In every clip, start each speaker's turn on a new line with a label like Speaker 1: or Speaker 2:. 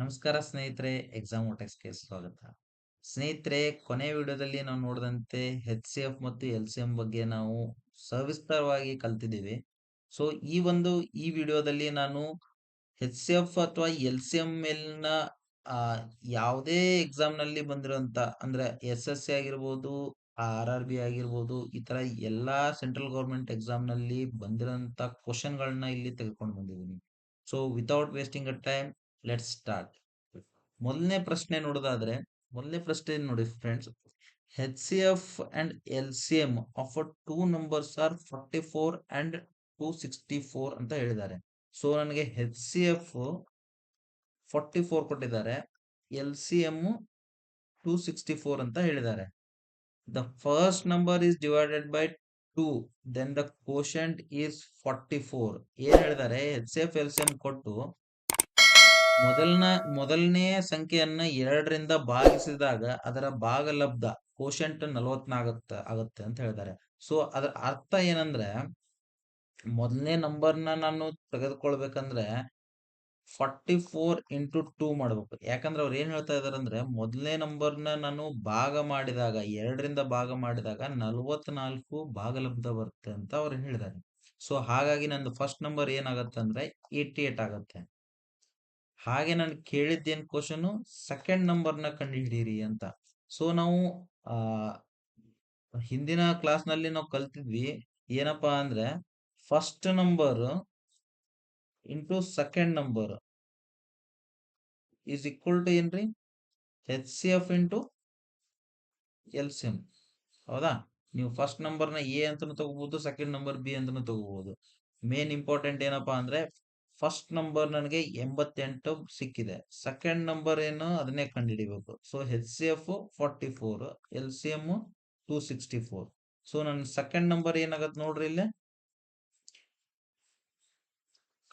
Speaker 1: ನಮಸ್ಕಾರ ಸ್ನೇಹಿತರೆ, ಎಕ್ಸಾಮ್ ಗೆ ಸ್ವಾಗತ. ಸ್ನೇಹಿತರೆ, ಕೊನೆಯ ವಿಡಿಯೋದಲ್ಲಿ ನಾವು ನೋಡಿದಂತೆ HCF ಮತ್ತು LCM ಬಗ್ಗೆ ನಾವು ಸವಿಸ್ತರವಾಗಿ ಕಲ್ತಿದ್ದೀವಿ. ಸೊ ಈ ವಿಡಿಯೋದಲ್ಲಿ ನಾನು HCF ಅಥವಾ LCM ಮೇಲಿನ ಆ, ಯಾವುದೇ ಎಕ್ಸಾಮ್ ನಲ್ಲಿ ಬಂದಿರುವಂತ ಅಂದ್ರೆ SSC ಆಗಿರ್ಬೋದು, RRB ಆಗಿರ್ಬೋದು, ಈ ತರ ಎಲ್ಲಾ ಸೆಂಟ್ರಲ್ ಗೌರ್ಮೆಂಟ್ ಎಕ್ಸಾಮ್ ನಲ್ಲಿ ಬಂದಿರೋಂತ ಕ್ವಶನ್ ಗಳನ್ನ ಇಲ್ಲಿ ತೆಗೆದುಕೊಂಡು ಬಂದಿದ್ದೀನಿ. So without wasting a time, let's start. ಮೊದಲನೇ ಪ್ರಶ್ನೆ ನೋಡೋದಾದ್ರೆ, ಮೊದಲನೇ ಪ್ರಶ್ನೆ ನೋಡಿ friends, HCF and LCM of two numbers are 44 and 264 ಅಂತ ಹೇಳಿದ್ದಾರೆ. ಸೊ ನನಗೆ HCF 44 ಕೊಟ್ಟಿದ್ದಾರೆ, LCM 264 ಅಂತ ಹೇಳಿದ್ದಾರೆ. The first number is divided by 2, then the quotient is 44. ಏನ್ ಹೇಳಿದ್ದಾರೆ, HCF LCM ಕೊಟ್ಟು ಮೊದಲನೇ ಸಂಖ್ಯೆಯನ್ನ 2ರಿಂದ ಭಾಗಿಸಿದಾಗ ಅದರ ಭಾಗಲಬ್ಧ ಕೋಶಂಟ್ 44 ಆಗುತ್ತೆ ಅಂತ ಹೇಳಿದ್ದಾರೆ. ಸೊ ಅದರ ಅರ್ಥ ಏನಂದ್ರೆ, ಮೊದಲನೇ ನಂಬರ್ನ ನಾನು ತೆಗೆದುಕೊಳ್ಬೇಕಂದ್ರೆ 44 ಇಂಟು 2 ಮಾಡ್ಬೇಕು. ಯಾಕಂದ್ರೆ ಅವ್ರು ಏನ್ ಹೇಳ್ತಾ ಇದಾರೆ ಅಂದ್ರೆ, ಮೊದಲನೇ ನಂಬರ್ನ ನಾನು ಭಾಗ ಮಾಡಿದಾಗ 2ರಿಂದ ಭಾಗ ಮಾಡಿದಾಗ 44 ಭಾಗಲಬ್ಧ ಬರುತ್ತೆ ಅಂತ ಅವ್ರು ಹೇಳಿದ್ದಾರೆ. ಸೊ ಹಾಗಾಗಿ ನಂದು ಫಸ್ಟ್ ನಂಬರ್ ಏನಾಗತ್ತೆ ಅಂದ್ರೆ 88 ಆಗತ್ತೆ. ಹಾಗೆ ನಾನು ಕೇಳಿದ್ದೇನ್ ಕ್ವಶನ್, ಸೆಕೆಂಡ್ ನಂಬರ್ನ ಕಂಡು ಹಿಡೀರಿ ಅಂತ. ಸೊ ನಾವು ಆ ಹಿಂದಿನ ಕ್ಲಾಸ್ ನಲ್ಲಿ ನಾವು ಕಲ್ತಿದ್ವಿ ಏನಪ್ಪಾ ಅಂದ್ರೆ, first number into second number is equal to ಏನ್ರಿ, HCF ಇಂಟು LCM. ಹೌದಾ? ನೀವು ಫಸ್ಟ್ ನಂಬರ್ನ ಎ ಅಂತಾನು ತಗೋಬಹುದು, ಸೆಕೆಂಡ್ ನಂಬರ್ ಬಿ ಅಂತಾನು ತಗೋಬಹುದು. ಮೇನ್ ಇಂಪಾರ್ಟೆಂಟ್ ಏನಪ್ಪಾ ಅಂದ್ರೆ, ಫಸ್ಟ್ ನಂಬರ್ ನನಗೆ 88 ಸಿಕ್ಕಿದೆ, ಸೆಕೆಂಡ್ ನಂಬರ್ ಏನು ಅದನ್ನೇ ಕಂಡುಹಿಡಿಬೇಕು. So HCF 44, LCM 264. ಸೊ ನನ್ನ ಸೆಕೆಂಡ್ ನಂಬರ್ ಏನಾಗತ್ತೆ ನೋಡ್ರಿ, ಇಲ್ಲೇ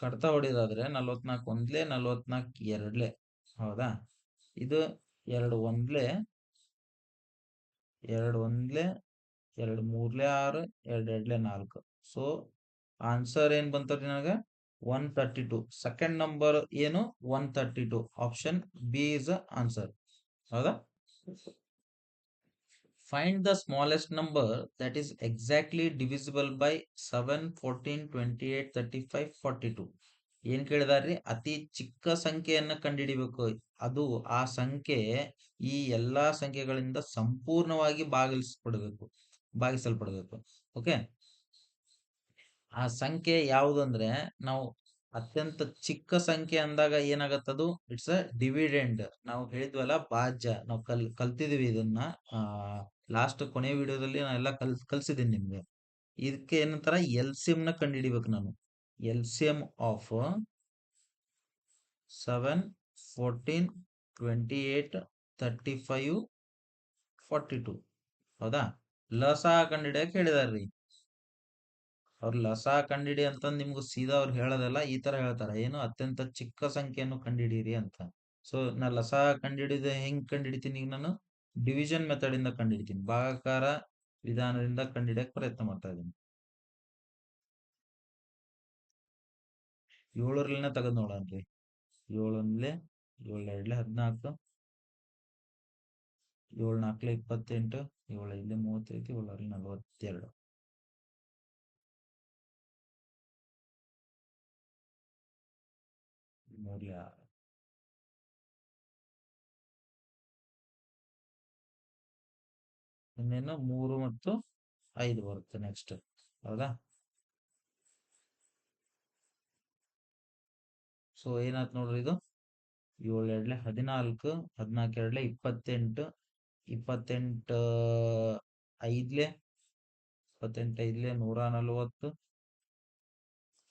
Speaker 1: ಕಡ್ತಾ ಹೊಡಿಯೋದಾದ್ರೆ 44 ಒಂದ್ಲೆ 44 ಎರಡ್ಲೆ. ಹೌದಾ? ಇದು 2 ಒಂದ್ಲೆ 2 ಮೂರ್ಲೆ 6, 2 ಎರಡ್ಲೆ 4. ಸೊ ಆನ್ಸರ್ ಏನ್ ಬಂತರಿ ನನಗೆ 132. ಸೆಕೆಂಡ್ ನಂಬರ್ ಏನು 132. Option B is answer. ಹೌದಾ? Find the smallest number that is exactly divisible by 7, 14, 28, 35, 42. ಏನ್ ಕೇಳಿದಾರ್ರಿ, ಅತಿ ಚಿಕ್ಕ ಸಂಖ್ಯೆಯನ್ನ ಕಂಡುಹಿಡಿಬೇಕು. ಅದು ಆ ಸಂಖ್ಯೆ ಈ ಎಲ್ಲಾ ಸಂಖ್ಯೆಗಳಿಂದ ಸಂಪೂರ್ಣವಾಗಿ ಭಾಗಿಸಲ್ಪಡಬೇಕು. ಓಕೆ, ಆ ಸಂಖ್ಯೆ ಯಾವುದು ಅಂದ್ರೆ, ನಾವು ಅತ್ಯಂತ ಚಿಕ್ಕ ಸಂಖ್ಯೆ ಅಂದಾಗ ಏನಾಗತ್ತದು, ಇಟ್ಸ್ ಅ ಡಿವಿಡೆಂಡ್. ನಾವು ಹೇಳಿದ್ವಲ್ಲ ಭಾಜ್ಯ, ನಾವು ಕಲ್ತಿದೀವಿ ಇದನ್ನ. ಲಾಸ್ಟ್ ಕೊನೆಯ ವಿಡಿಯೋದಲ್ಲಿ ನಾನು ಎಲ್ಲ ಕಲ್ಸಿದ್ದೀನಿ ನಿಮ್ಗೆ. ಇದಕ್ಕೆ ಏನಂತಾರ, LCM ನ ಕಂಡುಹಿಡಿಬೇಕು ನಾನು. LCM of 7, 14, 28, 35, 42. ಹೌದಾ? ಲಸ ಕಂಡುಹಿಡಿಯಕ್ಕೆ ಹೇಳಿದಾರ್ರಿ. ಅವ್ರ ಲಸ ಕಂಡಿಡಿ ಅಂತ ನಿಮ್ಗೆ ಸೀದಾ ಅವ್ರು ಹೇಳೋದಲ್ಲ, ಈ ತರ ಹೇಳ್ತಾರ, ಏನು ಅತ್ಯಂತ ಚಿಕ್ಕ ಸಂಖ್ಯೆಯನ್ನು ಕಂಡಿಡೀರಿ ಅಂತ. ಸೊ ನಾ ಲಸ ಕಂಡಿಡಿದ ಹೆಂಗ್ ಕಂಡಿಡಿತೀನಿ, ಈಗ ನಾನು ಡಿವಿಷನ್ ಮೆಥಡ್ ಇಂದ ಕಂಡಿಡಿತೀನಿ, ಭಾಗಾಕಾರ ವಿಧಾನದಿಂದ ಕಂಡಿಡಿಯಕ್ ಪ್ರಯತ್ನ ಮಾಡ್ತಾ ಇದ್ದೀನಿ. 7ರಿಂದ ತೆಗೆದು ನೋಡನ್ರಿ. 7 ಒಂದ್ಲೆ 7 ಎರಡ್ಲೆ 14, 7 ನಾಲ್ಕಲೆ 28, 7 ಐದ್ಲೆ 35, 7 ಆರ್ಲೆ 42. ಮೂರ್ಲೆ 6. ಇನ್ನೇನು 3 ಮತ್ತು 5 ಬರುತ್ತೆ ನೆಕ್ಸ್ಟ್. ಹೌದಾ? ಸೊ ಏನಾಯ್ತು ನೋಡ್ರಿ, ಇದು 7 ಎರಡ್ಲೆ 14, 14 ಎರಡ್ಲೆ 28, 28 ಐದ್ಲೆ 28 ಐದ್ಲೆ 140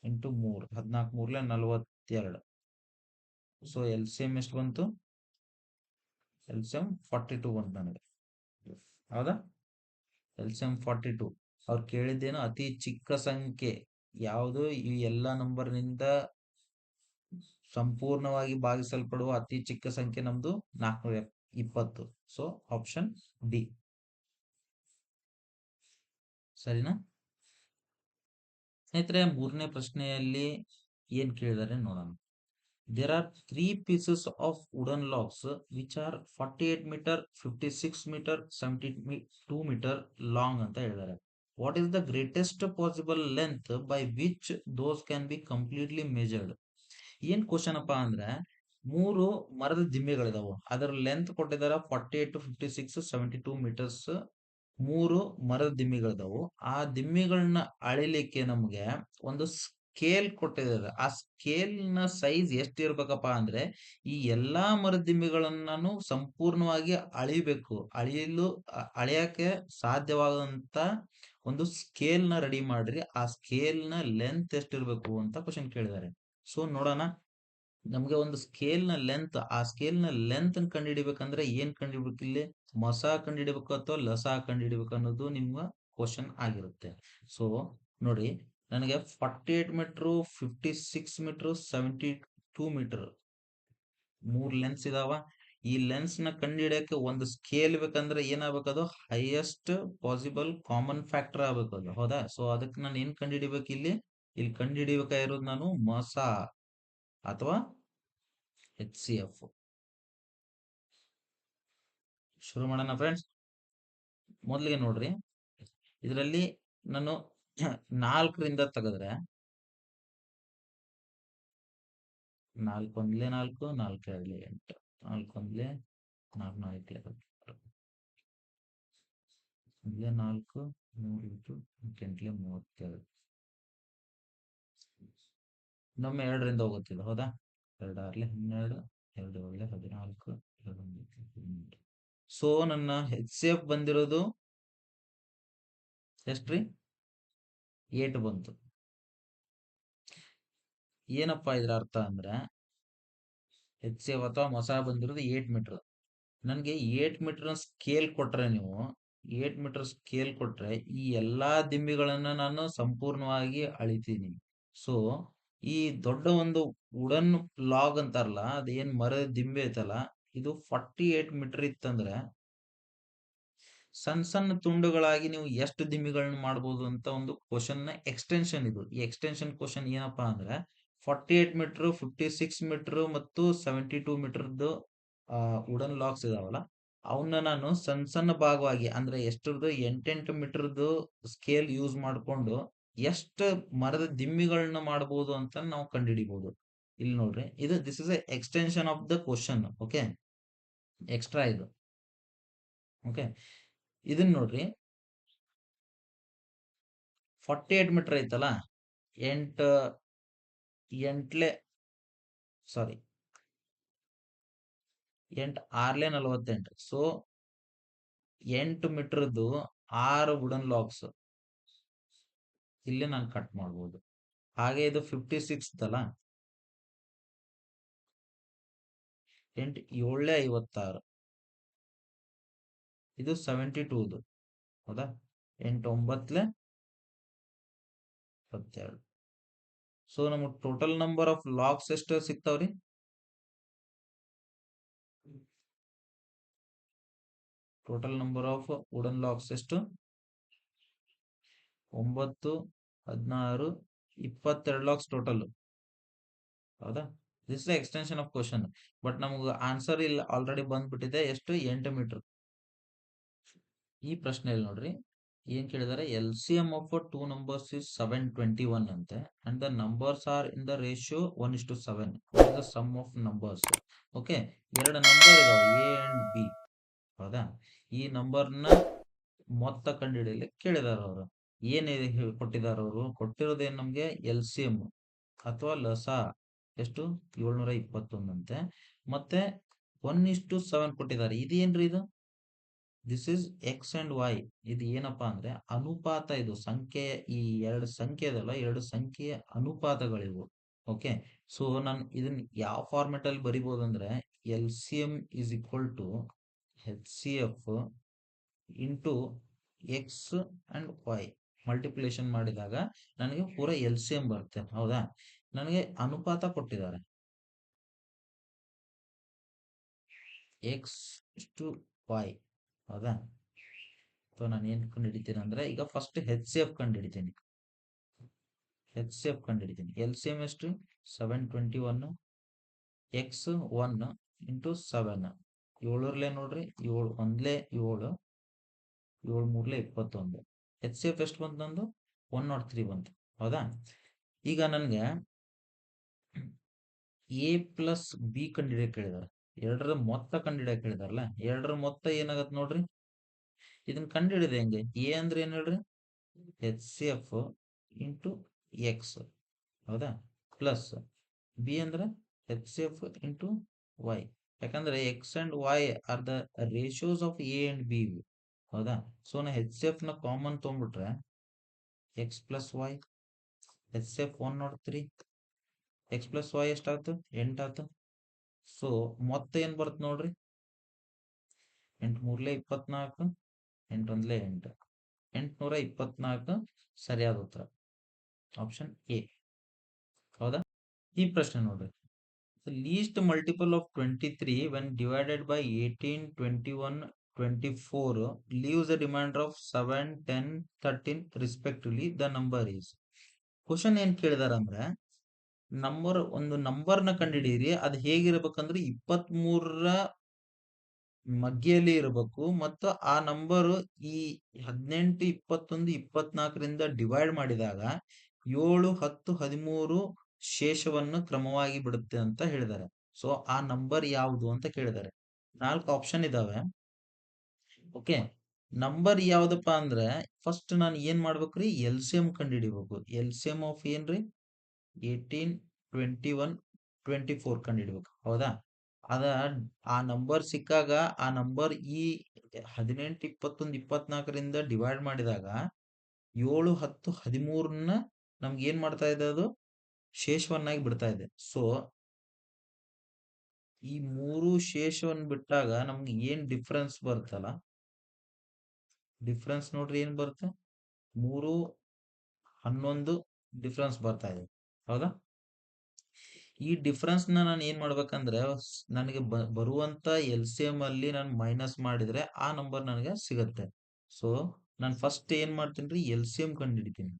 Speaker 1: ಇಂಟು 3, 14 ಮೂರ್ಲೆ 42. ಸೊ LCM ಎಷ್ಟು ಬಂತು, LCM 42 ಬಂತು ನನಗೆ. ಹೌದಾ? LCM 42. ಅವ್ರು ಕೇಳಿದ್ದೇನು, ಅತಿ ಚಿಕ್ಕ ಸಂಖ್ಯೆ ಯಾವುದು, ಈ ಎಲ್ಲಾ ನಂಬರ್ನಿಂದ ಸಂಪೂರ್ಣವಾಗಿ ಭಾಗಿಸಲ್ಪಡುವ ಅತಿ ಚಿಕ್ಕ ಸಂಖ್ಯೆ ನಮ್ದು 420. So option D. ಸರಿನಾ ಸ್ನೇಹಿತರೆ? ಮೂರನೇ ಪ್ರಶ್ನೆಯಲ್ಲಿ ಏನ್ ಕೇಳಿದಾರೆ ನೋಡೋಣ. there are three pieces of wooden logs which are 48 meter, 56 meter, 72 meter long ಅಂತ ಹೇಳಿದ್ದಾರೆ. What is the greatest possible length by which those can be completely measured? ಏನ್ ಕ್ವಶನ್ ಅಪ್ಪ ಅಂದ್ರೆ, ಮೂರು ಮರದ ದಿಮ್ಮೆಗಳಿದಾವು, ಅದರ ಲೆಂತ್ ಕೊಟ್ಟಿದ್ದಾರೆ 48 to 56 72 ಮೀಟರ್ಸ್. ಮೂರು ಮರದ ದಿಮ್ಮಿಗಳಿದಾವು. ಆ ದಿಮ್ಮಿಗಳನ್ನ ಅಳಿಲಿಕ್ಕೆ ನಮ್ಗೆ ಒಂದು ಸ್ಕೇಲ್ ಕೊಟ್ಟಿದ್ದಾರೆ. ಆ ಸ್ಕೇಲ್ ನ ಸೈಜ್ ಎಷ್ಟಿರ್ಬೇಕಪ್ಪ ಅಂದ್ರೆ, ಈ ಎಲ್ಲಾ ಮರದ ದಿಮ್ಮಿಗಳನ್ನ ಸಂಪೂರ್ಣವಾಗಿ ಅಳಿಬೇಕು. ಅಳಿಯಕ್ಕೆ ಸಾಧ್ಯವಾದಂತ ಒಂದು ಸ್ಕೇಲ್ ನ ರೆಡಿ ಮಾಡ್ರಿ. ಆ ಸ್ಕೇಲ್ ನ ಲೆಂತ್ ಎಷ್ಟಿರ್ಬೇಕು ಅಂತ ಕ್ವಶನ್ ಕೇಳಿದ್ದಾರೆ. ಸೊ ನೋಡೋಣ, ನಮ್ಗೆ ಒಂದು ಸ್ಕೇಲ್ ನ ಲೆಂತ್, ಆ ಸ್ಕೇಲ್ ನ ಲೆಂತ್ ಕಂಡುಹಿಡಿಬೇಕಂದ್ರೆ ಏನ್ ಕಂಡುಹಿಡಿಬೇಕು, ಇಲ್ಲಿ ಮೊಸ ಕಂಡುಹಿಡಿಬೇಕು ಅಥವಾ ಲಸ ಕಂಡುಹಿಡಿಬೇಕು ಅನ್ನೋದು ನಿಮ್ಮ ಕ್ವಶನ್ ಆಗಿರುತ್ತೆ. ಸೊ ನೋಡಿ, ನನಗೆ 48 ಮೀಟರ್, 56 ಮೀಟರ್, 72 ಮೀಟರ್ ಮೂರ್ ಲೆನ್ಸ್ ಇದಾವ. ಈ ಲೆನ್ಸ್ ನ ಕಂಡುಹಿಡಿಯಕ್ಕೆ ಒಂದು ಸ್ಕೇಲ್ ಬೇಕಂದ್ರೆ ಏನಾಗಬೇಕದು, ಹೈಯೆಸ್ಟ್ ಪಾಸಿಬಲ್ ಕಾಮನ್ ಫ್ಯಾಕ್ಟರ್ ಆಗ್ಬೇಕು ಅದು, ಹೌದಾ? ಸೊ ಅದಕ್ಕೆ ನಾನು ಏನ್ ಕಂಡುಹಿಡಿಬೇಕು, ಇಲ್ಲಿ ಕಂಡುಹಿಡಿಬೇಕಾಗಿರೋದು ನಾನು ಮೊಸ ಅಥವಾ HCF. ಶುರು ಮಾಡೋಣ ಫ್ರೆಂಡ್ಸ್. ಮೊದಲಿಗೆ ನೋಡ್ರಿ, ಇದರಲ್ಲಿ ನಾನು 4ರಿಂದ ತೆಗೆದ್ರೆ 4 ಒಂದ್ಲೆ 4, 4 ಎರಡ್ಲೆ 8, 4 ಒಂದ್ಲೆ 4, 4 ಒಂದ್ಲೆ 4, 3 8 37. ನಮ್ಮ 2ರಿಂದ ಹೋಗುತ್ತಿದೆ, ಹೌದಾ? 2 6 12, 2 7 14, 2 18. ಸೊ ನನ್ನ HCF ಬಂದಿರೋದು ಎಷ್ಟ್ರಿ? 8 ಬಂತು. ಏನಪ್ಪಾ ಇದ್ರ ಅರ್ಥ ಅಂದ್ರೆ, HCF ಅಥವಾ ಮೊಸ ಬಂದಿರೋದು 8 ಮೀಟರ್. ನನ್ಗೆ 8 ಮೀಟರ್ ಸ್ಕೇಲ್ ಕೊಟ್ರೆ, ನೀವು 8 ಮೀಟರ್ ಸ್ಕೇಲ್ ಕೊಟ್ರೆ ಈ ಎಲ್ಲಾ ದಿಮ್ಮಿಗಳನ್ನ ನಾನು ಸಂಪೂರ್ಣವಾಗಿ ಅಳಿತೀನಿ. ಸೊ ಈ ದೊಡ್ಡ ಒಂದು ವುಡನ್ ಲಾಗ್ ಅಂತಾರಲ್ಲ, ಅದೇನ್ ಮರದ ದಿಂಬೆ ಐತಲ್ಲ, ಇದು 48 ಮೀಟರ್ ಇತ್ತಂದ್ರೆ ಸಣ್ಣ ಸಣ್ಣ ತುಂಡುಗಳಾಗಿ ನೀವು ಎಷ್ಟು ದಿಮ್ಮಿಗಳನ್ನ ಮಾಡ್ಬೋದು ಅಂತ ಒಂದು ಕ್ವಶನ್ ನ ಎಕ್ಸ್ಟೆನ್ಷನ್ ಇದು. ಈ ಎಕ್ಸ್ಟೆನ್ಷನ್ ಕ್ವಶನ್ ಏನಪ್ಪಾ ಅಂದ್ರೆ, 48 ಮೀಟರ್, 56 ಮೀಟರ್ ಮತ್ತು 72 ಮೀಟರ್ದು ವುಡನ್ ಲಾಕ್ಸ್ ಇದಾವಲ್ಲ, ಅವನ್ನ ನಾನು ಸಣ್ಣ ಸಣ್ಣ ಭಾಗವಾಗಿ, ಅಂದ್ರೆ ಎಷ್ಟರದ್ದು 8 ಮೀಟರ್ದು ಸ್ಕೇಲ್ ಯೂಸ್ ಮಾಡಿಕೊಂಡು ಎಷ್ಟು ಮರದ ದಿಮ್ಮಿಗಳನ್ನ ಮಾಡಬಹುದು ಅಂತ ನಾವು ಕಂಡುಹಿಡಿಬಹುದು. ಇಲ್ಲಿ ನೋಡ್ರಿ, this is A extension of the question. Okay, extra ಇದು. ಓಕೆ, ಇದನ್ನ ನೋಡ್ರಿ, 48 ಮೀಟರ್ ಐತಲ್ಲ, 8 ಸಾರಿ 8 6 48. ಸೊ 8 ಮೀಟರ್ದು 6 ವುಡನ್ ಲಾಕ್ಸ್ ಇಲ್ಲಿ ನಾನು ಕಟ್ ಮಾಡ್ಬೋದು. ಹಾಗೆ ಇದು 56 ಅಲ್ಲ, 8 7 56. ಇದು 72, ಹೌದಾ? 8 9 22. ಸೊ ನಮಗೆ ಟೋಟಲ್ ನಂಬರ್ ಆಫ್ ಲಾಕ್ಸ್ ಎಷ್ಟು ಸಿಗ್ತಾವ್ರಿ? Total number of wooden locks ಎಷ್ಟು? 9, 16, 22 ಲಾಕ್ಸ್ ಟೋಟಲ್, ಹೌದಾ? This is extension of question. But ನಮಗೆ ಆನ್ಸರ್ ಇಲ್ಲಿ ಆಲ್ರೆಡಿ ಬಂದ್ಬಿಟ್ಟಿದೆ, ಎಷ್ಟು? 8 ಮೀಟರ್. ಈ ಪ್ರಶ್ನೆಯಲ್ಲಿ ನೋಡ್ರಿ, ಏನ್ ಕೇಳಿದಾರೆ, LCM of two numbers is 721 ಅಂತೆ, and the numbers are in the ratio 1:7. What is the sum of numbers? Okay, 2 number ಇದಾವೆ, A ಅಂಡ್ B, ಹೌದಾ? ಈ ನಂಬರ್ನ ಮೊತ್ತ ಕಂಡುಹಿಡಿಯಲಿ ಕೇಳಿದಾರ ಅವರು. ಏನ್ ಕೊಟ್ಟಿದಾರ ಅವರು? ಕೊಟ್ಟಿರೋದೇನ್ ನಮ್ಗೆ LCM ಅಥವಾ ಲಸ ಎಷ್ಟು? 721 ಅಂತೆ. ಮತ್ತೆ 1:7 ಕೊಟ್ಟಿದ್ದಾರೆ. ಇದೇನ್ರಿ ಇದು? This is X and Y. ಇದು ಏನಪ್ಪಾ ಅಂದ್ರೆ ಅನುಪಾತ. ಇದು ಸಂಖ್ಯೆ, ಈ 2 ಸಂಖ್ಯೆ ಇದಲ್ಲ, 2 ಸಂಖ್ಯೆಯ ಅನುಪಾತಗಳಿವು. ಓಕೆ, ಸೊ ನಾನು ಇದನ್ನ ಯಾವ ಫಾರ್ಮೆಟ್ ಅಲ್ಲಿ ಬರಿಬಹುದು ಅಂದ್ರೆ, LCM is equal to HCF into X and Y multiplication ಮಾಡಿದಾಗ ನನಗೆ ಪೂರ LCM ಬರುತ್ತೆ, ಹೌದಾ? ನನಗೆ ಅನುಪಾತ ಕೊಟ್ಟಿದ್ದಾರೆ ಎಕ್ಸ್ ಟು ವೈ, ಹೌದಾ? ಸೊ ನಾನು ಏನ್ ಕಂಡು ಹಿಡಿತೀನಿ ಅಂದ್ರೆ, ಈಗ ಫಸ್ಟ್ HCF ಕಂಡು ಹಿಡಿತೀನಿ. LCM ಎಷ್ಟು? 721 ಎಕ್ಸ್ 1 ಇಂಟು 7. 7 ನೋಡ್ರಿ, 7 ಒಂದ್ಲೆ 7, 7 ಮೂರ್ಲೆ 21. ಎಚ್ ಸಿ ಎಫ್ ಎಷ್ಟು ಬಂತು ನಂದು? 103 ಬಂತು. ಹೌದಾ? ಈಗ ನನ್ಗೆ ಎ ಪ್ಲಸ್ ಬಿ ಕಂಡಿಡಿಯಕ್ ಕೇಳಿದಾರೆ. ಎರಡರ ಮೊತ್ತ ಕಂಡಿಡಿಯಕ್ ಕೇಳಿದಾರಲ್ಲ, ಎರಡರ ಮೊತ್ತ ಏನಾಗತ್ತೆ ನೋಡ್ರಿ. ಇದನ್ನ ಕಂಡಿಡಿದೆ ಹೆಂಗೆ? ಎ ಅಂದ್ರೆ ಏನ್ ಹೇಳ್ರಿ? H C F into X. ಹೌದಾ? ಪ್ಲಸ್ ಬಿ ಅಂದ್ರೆ H C F into Y. ಯಾಕಂದ್ರೆ X and Y are the ratios of A and B. ಹೌದಾ? ಸೊ ನಾ ಎಚ್ ಸಿ ಎಫ್ ನ ಕಾಮನ್ ತೊಗೊಂಡ್ಬಿಟ್ರೆ X plus Y, H C F 103, X plus Y ಎಷ್ಟಾಯ್ತು? 8 ಆಯ್ತು. So ಮೊತ್ತ ಏನ್ ಬರುತ್ತೆ ನೋಡ್ರಿ, 8 ಮೂರ್ಲೆ 24, 8 ಒಂದ್ಲೆ 8, 824 ಸರಿಯಾದ ಉತ್ತರ ಆಪ್ಷನ್ ಎ. ಹೌದಾ? ಈ ಪ್ರಶ್ನೆ ನೋಡ್ರಿ, least multiple of 23 when divided by 18, 21, 24 leaves a remainder of 7, 10, 13 respectively. The number is. Question ಏನ್ ಕೇಳಿದಾರ ಅಂದ್ರೆ, ಒಂದು ನಂಬರ್ನ ಕಂಡುಹಿಡಿಯಿರಿ, ಅದು ಹೇಗಿರ್ಬೇಕಂದ್ರೆ 23ರ ಮಗ್ಗಿಯಲ್ಲಿ ಇರಬೇಕು, ಮತ್ತು ಆ ನಂಬರು ಈ 18, 21, 24ರಿಂದ ಡಿವೈಡ್ ಮಾಡಿದಾಗ 7, 10, 13 ಶೇಷವನ್ನು ಕ್ರಮವಾಗಿ ಬಿಡುತ್ತೆ ಅಂತ ಹೇಳಿದ್ದಾರೆ. ಸೊ ಆ ನಂಬರ್ ಯಾವುದು ಅಂತ ಕೇಳಿದ್ದಾರೆ. 4 ಆಪ್ಷನ್ ಇದಾವೆ. ಓಕೆ, ನಂಬರ್ ಯಾವ್ದಪ್ಪ ಅಂದ್ರೆ ಫಸ್ಟ್ ನಾನು ಏನ್ ಮಾಡ್ಬೇಕ್ರಿ? ಎಲ್ ಸಿ ಎಂ ಕಂಡುಹಿಡಿಬೇಕು. ಎಲ್ ಸಿ ಎಂ ಆಫ್ ಏನ್ರಿ? 18, 21, 24 ಕಂಡುಹಿಡಿಬೇಕು. ಹೌದಾ? ಅದ ಆ ನಂಬರ್ ಸಿಕ್ಕಾಗ ಆ ನಂಬರ್ ಈ 18, 21, 24ರಿಂದ ಡಿವೈಡ್ ಮಾಡಿದಾಗ 7, 10, 13ನ್ನ ನಮ್ಗೆ ಏನ್ ಮಾಡ್ತಾ ಇದೆ? ಅದು ಶೇಷವನ್ನಾಗಿ ಬಿಡ್ತಾ ಇದೆ. ಸೊ ಈ 3 ಶೇಷವನ್ನು ಬಿಟ್ಟಾಗ ನಮ್ಗೆ ಏನ್ ಡಿಫ್ರೆನ್ಸ್ ಬರುತ್ತಲ್ಲ, ಡಿಫ್ರೆನ್ಸ್ ನೋಡ್ರಿ ಏನ್ ಬರುತ್ತೆ? 3, 11 ಡಿಫ್ರೆನ್ಸ್ ಬರ್ತಾ ಇದೆ. ಹೌದಾ? ಈ ಡಿಫ್ರೆನ್ಸ್ ನಾನು ಏನ್ ಮಾಡ್ಬೇಕಂದ್ರೆ ನನಗೆ ಬರುವಂತ ಎಲ್ ಸಿ ಎಂ ಅಲ್ಲಿ ನಾನು ಮೈನಸ್ ಮಾಡಿದ್ರೆ ಆ ನಂಬರ್ ನನಗೆ ಸಿಗತ್ತೆ. ಸೊ ನಾನು ಫಸ್ಟ್ ಏನ್ ಮಾಡ್ತೀನಿ? ಎಲ್ ಸಿ ಎಂ ಕಂಡುಹಿಡಿತೀನಿ.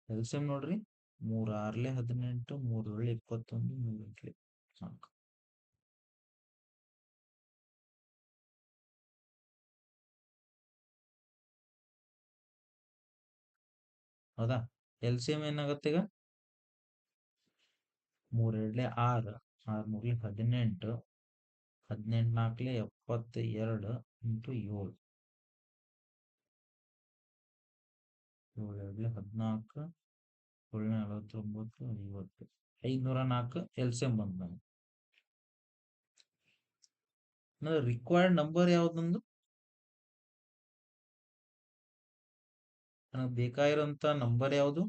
Speaker 1: ಎಲ್ ಸಿ ಎಂ ನೋಡ್ರಿ, 3 6 18, 3 7 21, 3 8 4. ಹೌದಾ? ಎಲ್ ಸಿ ಎಂ ಏನಾಗುತ್ತೆ ಈಗ? 3 2 6, 6 3 18, 18 4 72 ಇಂಟು 7, 7 2 14, 7 49, 50, 504 ಎಲ್ ಸಿ ಎಂ ಬಂತು ನನಗೆ. ರಿಕ್ವೈರ್ಡ್ ನಂಬರ್ ಯಾವ್ದೊಂದು? ನನಗೆ ಬೇಕಾಗಿರೋಂತ ನಂಬರ್ ಯಾವುದು?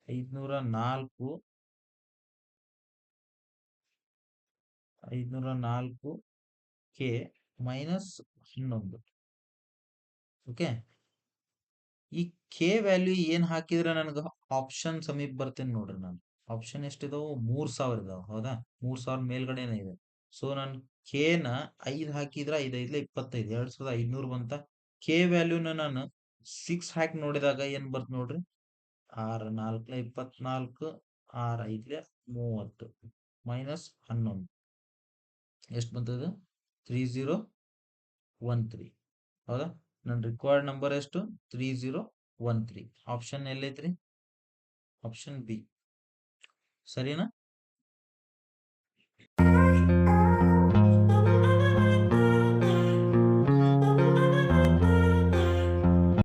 Speaker 1: 504, 504 ಕೆ ಮೈನಸ್ 11. ಓಕೆ, ಈ ಕೆ ವ್ಯಾಲ್ಯೂ ಏನ್ ಹಾಕಿದ್ರೆ ನನಗೆ ಆಪ್ಷನ್ ಸಮೀಪ ಬರ್ತೇನೆ ನೋಡ್ರಿ. ನಾನು ಆಪ್ಷನ್ ಎಷ್ಟಿದಾವು? 3000 ಇದಾವ. ಹೌದಾ? 3000 ಮೇಲ್ಗಡೆನೆ ಇದೆ. ಸೊ ನಾನು ಕೆ ನ 5 ಹಾಕಿದ್ರೆ 5 5 25, 2500 ಬಂತ. ಕೆ ವ್ಯಾಲ್ಯೂನ ನಾನು 6 ಹಾಕಿ ನೋಡಿದಾಗ ಏನ್ ಬರ್ತ ನೋಡ್ರಿ? 6 4 24, 6 5 30 ಮೈನಸ್ 11 ಎಷ್ಟು ಬಂತದ? 3013. ಹೌದಾ? ನನ್ನ ರಿಕ್ವೈರ್ಡ್ ನಂಬರ್ ಎಷ್ಟು? 3013. ಆಪ್ಷನ್ ಎಲ್ಲೈತ್ರಿ? Option B. ಸರಿನಾ?